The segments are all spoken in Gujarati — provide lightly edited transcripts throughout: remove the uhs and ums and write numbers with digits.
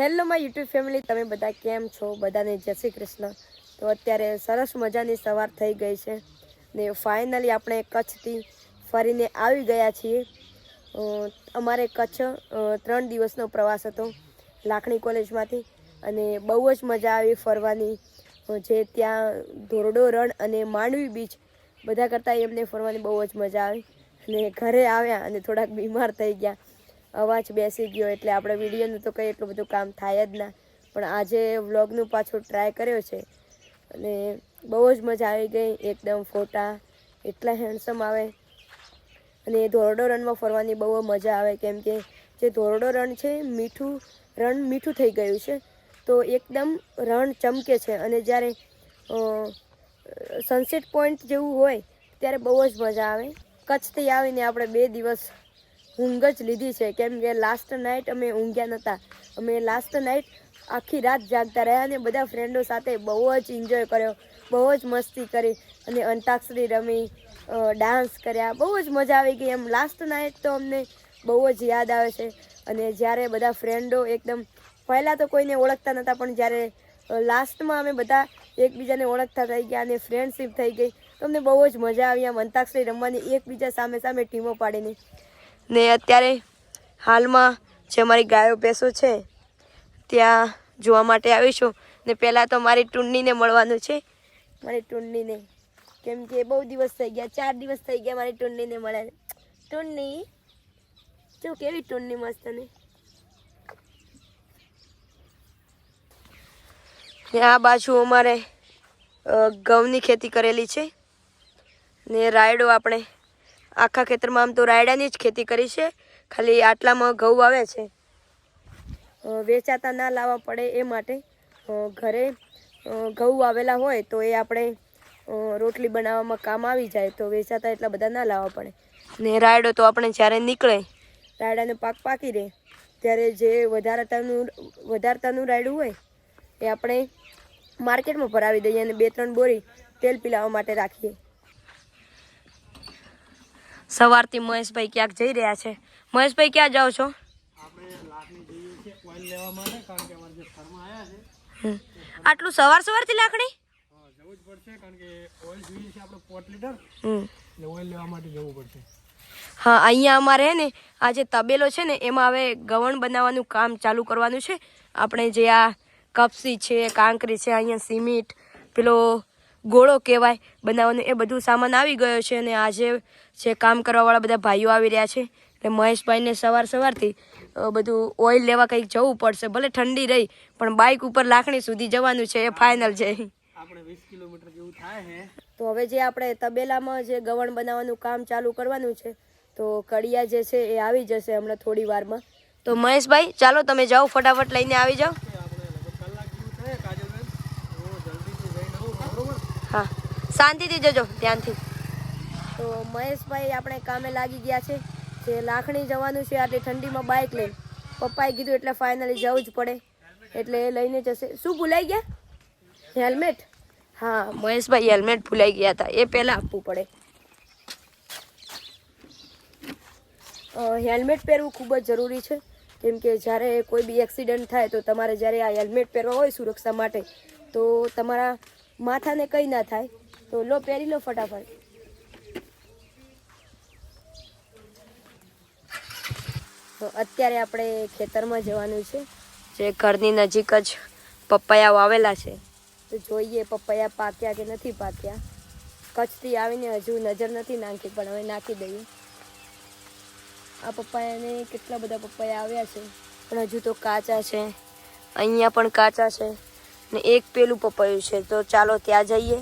હેલો માય યુટ્યુબ ફેમિલી, તમે બધા કેમ છો? બધાને જય શ્રી કૃષ્ણ. તો અત્યારે સરસ મજાની સવાર થઈ ગઈ છે ને ફાઇનલી આપણે કચ્છથી ફરીને આવી ગયા છીએ. અમારે કચ્છ 3 દિવસનો પ્રવાસ હતો લાખણી કોલેજમાંથી અને બહુ જ મજા આવી ફરવાની. જે ત્યાં ધોરડો રણ અને માંડવી બીચ બધા કરતાં એમને ફરવાની બહુ જ મજા આવી. અને ઘરે આવ્યા અને થોડાક બીમાર થઈ ગયા, અવાજ બેસી ગયો એટલે આપણે વિડીયોનું તો કંઈ એટલું બધું કામ થાય જ ના. પણ આજે વ્લોગનું પાછું ટ્રાય કર્યો છે અને બહુ જ મજા આવી ગઈ. એકદમ ફોટા એટલા હેન્ડસમ આવે અને ધોરડો રણમાં ફરવાની બહુ મજા આવે, કેમ કે જે ધોરડો રણ છે રણ મીઠું થઈ ગયું છે તો એકદમ રણ ચમકે છે. અને જ્યારે સનસેટ પોઈન્ટ જેવું હોય ત્યારે બહુ જ મજા આવે. કચ્છથી આવીને આપણે 2 દિવસ ઊંઘ જ લીધી છે, કેમ કે લાસ્ટ નાઇટ અમે ઊંઘ્યા નહોતા. અમે લાસ્ટ નાઇટ આખી રાત જાગતા રહ્યા અને બધા ફ્રેન્ડો સાથે બહુ જ એન્જોય કર્યો, બહુ જ મસ્તી કરી અને અંતાક્ષરી રમી, ડાન્સ કર્યા, બહુ જ મજા આવી ગઈ. એમ લાસ્ટ નાઇટ તો અમને બહુ જ યાદ આવે છે. અને જ્યારે બધા ફ્રેન્ડો એકદમ પહેલાં તો કોઈને ઓળખતા નહોતા, પણ જ્યારે લાસ્ટમાં અમે બધા એકબીજાને ઓળખતા થઈ ગયા અને ફ્રેન્ડશીપ થઈ ગઈ તો અમને બહુ જ મજા આવી આમ અંતાક્ષરી રમવાની એકબીજા સામે સામે ટીમો પાડીને. ને અત્યારે હાલમાં જે અમારી ગાયો ભેંસો છે ત્યાં જોવા માટે આવીશું. ને પહેલાં તો મારી ટુન્નીને મળવાનું છે, મારી ટુન્નીને, કેમ કે બહુ દિવસ થઈ ગયા, 4 દિવસ થઈ ગયા મારી ટુન્નીને મળે. ટુન્ની જો કેવી ટુન્ની મસ્ત ને. આ બાજુ અમારે ઘઉંની ખેતી કરેલી છે ને રાયડો આપણે આખા ખેતરમાં આમ તો રાયડાની જ ખેતી કરી છે, ખાલી આટલામાં ઘઉં આવે છે. વેચાતા ના લાવવા પડે એ માટે ઘરે ઘઉં આવેલા હોય તો એ આપણે રોટલી બનાવવામાં કામ આવી જાય, તો વેચાતા એટલા બધા ના લાવવા પડે. ને રાયડો તો આપણે જ્યારે નીકળે રાયડાનો પાક પાકી રહે ત્યારે જે વધારતાનું રાયડું હોય એ આપણે માર્કેટમાં ભરાવી દઈએ અને 2-3 બોરી તેલ પીલાવવા માટે રાખીએ. સવારથી મહેશભાઈ ક્યાંક જઈ રહ્યા છે. મહેશભાઈ ક્યાં જાઓ છો? આટલું સવારથી લાકડી જવું જ પડશે, કારણ કે ઓઇલ જોઈએ છે આપણે 5 લીટર એટલે ઓઇલ લેવા માટે જવું પડશે. હા, અહીંયા અમારે હે ને આ જે તબેલો છે ને એમાં હવે ગવણ બનાવવાનું કામ ચાલુ કરવાનું છે. આપણે જે આ કપસી છે, કાંકરી છે, અહીંયા સિમેન્ટ, પેલો ગોળો કહેવાય બનાવવાનું, એ બધું સામાન આવી ગયો છે. અને આજે જે કામ કરવાવાળા બધા ભાઈઓ આવી રહ્યા છે એટલે મહેશભાઈને સવારથી બધું ઓઇલ લેવા કંઈક જવું પડશે. ભલે ઠંડી રહી પણ બાઇક ઉપર લાખણી સુધી જવાનું છે, એ ફાઇનલ છે. આપણે 20 કિલોમીટર જેવું થાય છે. તો હવે જે આપણે તબેલામાં જે ગવણ બનાવવાનું કામ ચાલુ કરવાનું છે તો કડિયા જે છે એ આવી જશે હમણાં થોડી વારમાં. તો મહેશભાઈ ચાલો તમે જાઓ, ફટાફટ લઈને આવી જાઓ. હા, શાંતિથી જજો, ધ્યાનથી. તો મહેશભાઈ આપણે કામે લાગી ગયા છે. જે લાખણી જવાનું છે આટલી ઠંડીમાં બાઇક લઈને, પપ્પાએ કીધું એટલે ફાઇનલી જવું જ પડે એટલે એ લઈને જશે. શું ભૂલાઈ ગયા? હેલ્મેટ. હા, મહેશભાઈ હેલ્મેટ ભૂલાઈ ગયા હતા, એ પહેલાં આપવું પડે. હેલ્મેટ પહેરવું ખૂબ જ જરૂરી છે, કેમ કે જ્યારે કોઈ બી એક્સિડન્ટ થાય તો તમારે જ્યારે આ હેલ્મેટ પહેરવા હોય સુરક્ષા માટે તો તમારા માથાને કંઈ ના થાય. તો લો, પહેરી લો ફટાફટ. તો અત્યારે આપણે ખેતરમાં જવાનું છે, જે ઘરની નજીક જ પપૈયા વાવેલા છે. તો જોઈએ પપૈયા પાક્યા કે નથી પાક્યા. કચ્છથી આવીને હજુ નજર નથી નાખી, પણ હવે નાખી દઈએ. આ પપૈયાને કેટલા બધા પપૈયા આવ્યા છે પણ હજુ તો કાચા છે. અહીંયા પણ કાચા છે ને એક પેલું પપૈયું છે, તો ચાલો ત્યાં જઈએ.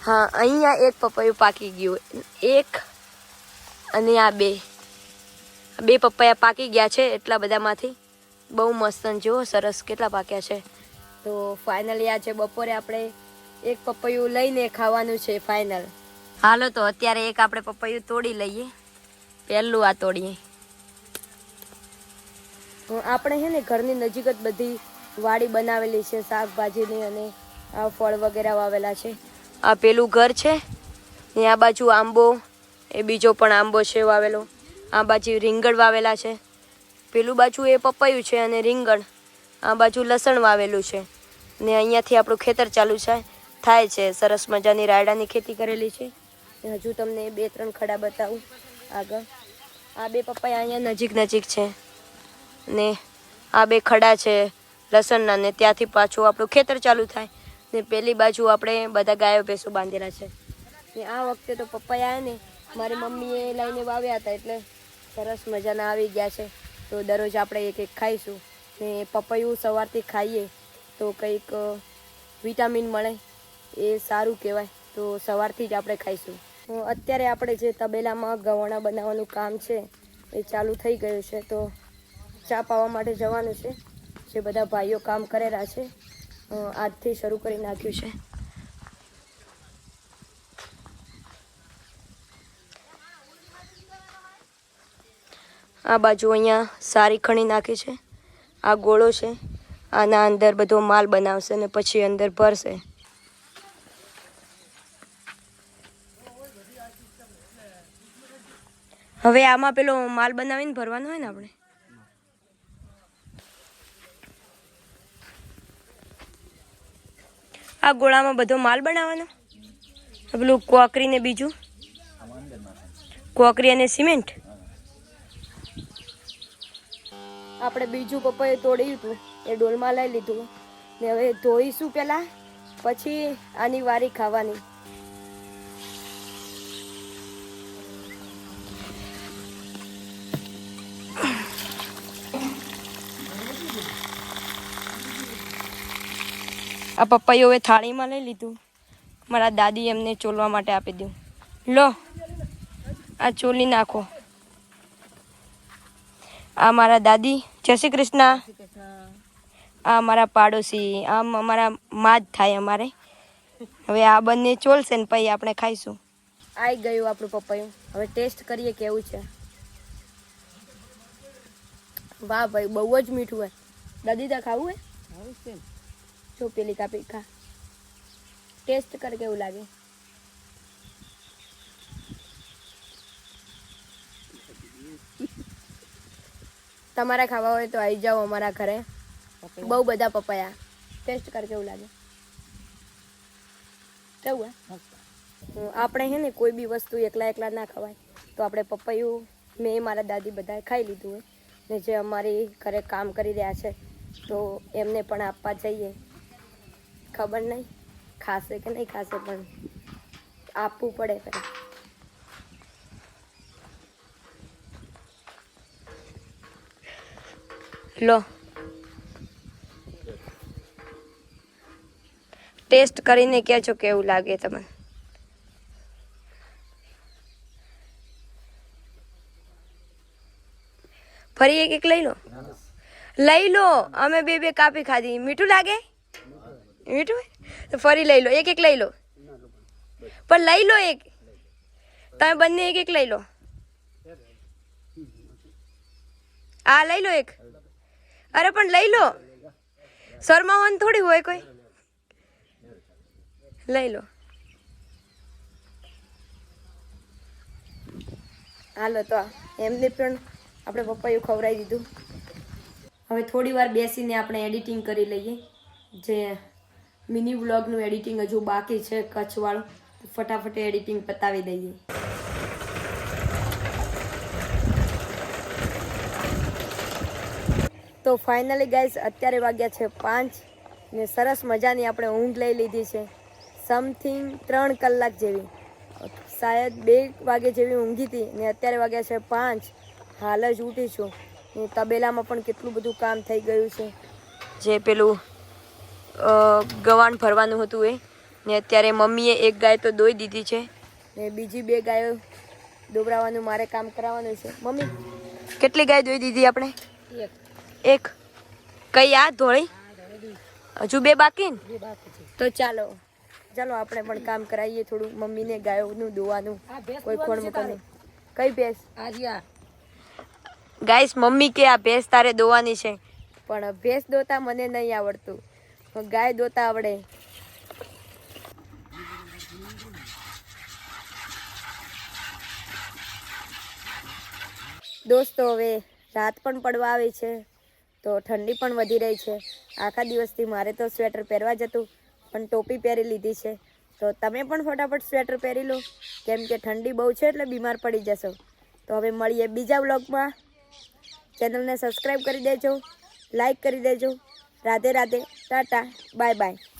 હા, અહીંયા એક પપૈયું પાકી ગયું, એક અને આ બે પપૈયા પાકી ગયા છે એટલા બધામાંથી. બહુ મસ્ત જુઓ, સરસ કેટલા પાક્યા છે. તો ફાઇનલી આજે બપોરે આપણે એક પપૈયું લઈને ખાવાનું છે ફાઇનલ. હાલો, તો અત્યારે એક આપણે પપૈયું તોડી લઈએ. પહેલું આ તોડીએ. આપણે છે ને ઘરની નજીક જ બધી વાડી બનાવેલી છે શાકભાજીની, અને આ ફળ વગેરે વાવેલા છે. આ પેલું ઘર છે ને આ બાજુ આંબો, એ બીજો પણ આંબો છે વાવેલો. આ બાજુ રીંગણ વાવેલા છે પેલું બાજુ એ પપૈયું છે અને રીંગણ, આ બાજુ લસણ વાવેલું છે ને અહીંયાથી આપણું ખેતર ચાલુ થાય છે. સરસ મજાની રાયડાની ખેતી કરેલી છે. હજુ તમને 2-3 ખડા બતાવું આગળ. આ 2 પપૈયા અહીંયા નજીક છે ને આ 2 ખડા છે લસણના ને ત્યાંથી પાછું આપણું ખેતર ચાલુ થાય ને પેલી બાજુ આપણે બધા ગાયો ભેંસો બાંધેલા છે. ને આ વખતે તો પપૈયા ને મારી મમ્મીએ લઈને વાવ્યા હતા એટલે સરસ મજાના આવી ગયા છે. તો દરરોજ આપણે એક ખાઈશું ને પપૈયું સવારથી ખાઈએ તો કંઈક વિટામિન મળે, એ સારું કહેવાય. તો સવારથી જ આપણે ખાઈશું. અત્યારે આપણે જે તબેલામાં ગવાણા બનાવવાનું કામ છે એ ચાલુ થઈ ગયું છે. તો ચા પાવા માટે જવાનું છે. જે બધા ભાઈઓ કામ કરેલા છે આજથી શરૂ કરી નાખ્યું છે. આ બાજુ અહીંયા સારી ખણી નાખી છે. આ ગોળો છે, આના અંદર બધો માલ બનાવશે ને પછી અંદર ભરશે. હવે આમાં પેલો માલ બનાવીને ભરવાનો હોય ને આપણે. આ ગોળામાં બધો માલ બનાવવાનો, પેલું કોકરી ને બીજું કોકરી અને સિમેન્ટ. આપણે બીજું પપૈયું તોડ્યું હતું એ ડોલમાં લઈ લીધું ને હવે ધોઈશું પહેલાં, પછી આની વારી ખાવાની. આ પપૈયું હવે થાળીમાં લઈ લીધું. મારા દાદી એમને ચોલવા માટે આપી દઉં. લો આ ચોલી નાખો. આ મારા દાદી, જય શ્રી કૃષ્ણ. આ અમારા પાડોશી, આમ અમારા માં જ થાય અમારે. હવે આ બંને ચોલશે ને પછી આપણે ખાઈશું. આવી ગયું આપણું પપૈયું. હવે ટેસ્ટ કરીએ કેવું છે. વાહ ભાઈ, બહુ જ મીઠું હોય. દાદી તા ખાવું હે? જો પેલી કાપી ખા, ટેસ્ટ કર કેવું લાગે. તમારે ખાવા હોય તો આવી જાઓ અમારા ઘરે. બહુ બધા પપૈયા. ટેસ્ટ કર કેવું લાગે. કેવું હે? આપણે હે ને કોઈ બી વસ્તુ એકલા ના ખવાય. તો આપણે પપૈયું મેં મારા દાદી બધાએ ખાઈ લીધું હોય ને જે અમારી ઘરે કામ કરી રહ્યા છે તો એમને પણ આપવા જઈએ. ખબર નહીં ખાશે કે નહીં ખાશે પણ આપવું પડે પહેલાં. લો ટેસ્ટ કરીને કહેજો કેવું લાગે તમને. ફરી એક લઈ લો. અમે બે કાપી ખાધી. મીઠું લાગે? મીઠું તો ફરી લઈ લો. એક લઈ લો, પણ લઈ લો એક. તમે બંને એક લઈ લો. આ લઈ લો એક. અરે પણ લઈ લો, શરમાવાનું થોડી હોય કોઈ. લઈ લો. હાલો તો એમને પણ આપણે પપૈયું ખવડાવી દીધું. હવે થોડી વાર બેસીને આપણે એડિટિંગ કરી લઈએ. જે મિની વ્લોગનું એડિટિંગ હજુ બાકી છે કચ્છવાળું, ફટાફટ એડિટિંગ પતાવી દઈએ. તો ફાઇનલી ગાઈઝ અત્યારે વાગ્યા છે 5 ને સરસ મજાની આપણે ઊંઘ લઈ લીધી છે. સમથિંગ 3 કલાક જેવી, શાયદ 2 વાગે જેવી ઊંઘી હતી ને અત્યારે વાગ્યા છે 5. હાલ જ ઉઠી છું. ને તબેલામાં પણ કેટલું બધું કામ થઈ ગયું છે. જે પેલું ગવાણ ભરવાનું હતું એ ને અત્યારે મમ્મીએ 1 ગાય તો દોઈ દીધી છે ને બીજી 2 ગાયો દોબરાવાનું મારે કામ કરાવવાનું છે. મમ્મી કેટલી ગાય દોઈ દીધી આપણે? 1. કઈ આ ધોળી? હજુ 2 બાકી ને? તો ચાલો આપણે પણ કામ કરાવીએ થોડું. મમ્મીને ગાયોનું દોવાનું કોઈ ખોડ મૂકવાનું. કઈ ભેંસ? ગાઈસ મમ્મી કે આ ભેંસ તારે દોવાની છે, પણ ભેંસ દોતા મને નહીં આવડતું. ગાય દોતા આવડે. દોસ્તો હવે રાત પણ પડવા આવી છે તો ઠંડી પણ વધી રહી છે. આખા દિવસથી મારે તો સ્વેટર પહેરવા જ હતું પણ ટોપી પહેરી લીધી છે. તો તમે પણ ફટાફટ સ્વેટર પહેરી લો કેમ કે ઠંડી બહુ છે એટલે બીમાર પડી જશો. તો હવે મળીએ બીજા વ્લોગમાં. ચેનલને સબસ્ક્રાઈબ કરી દેજો, લાઈક કરી દેજો. Radhe Radhe, Tata, bye bye.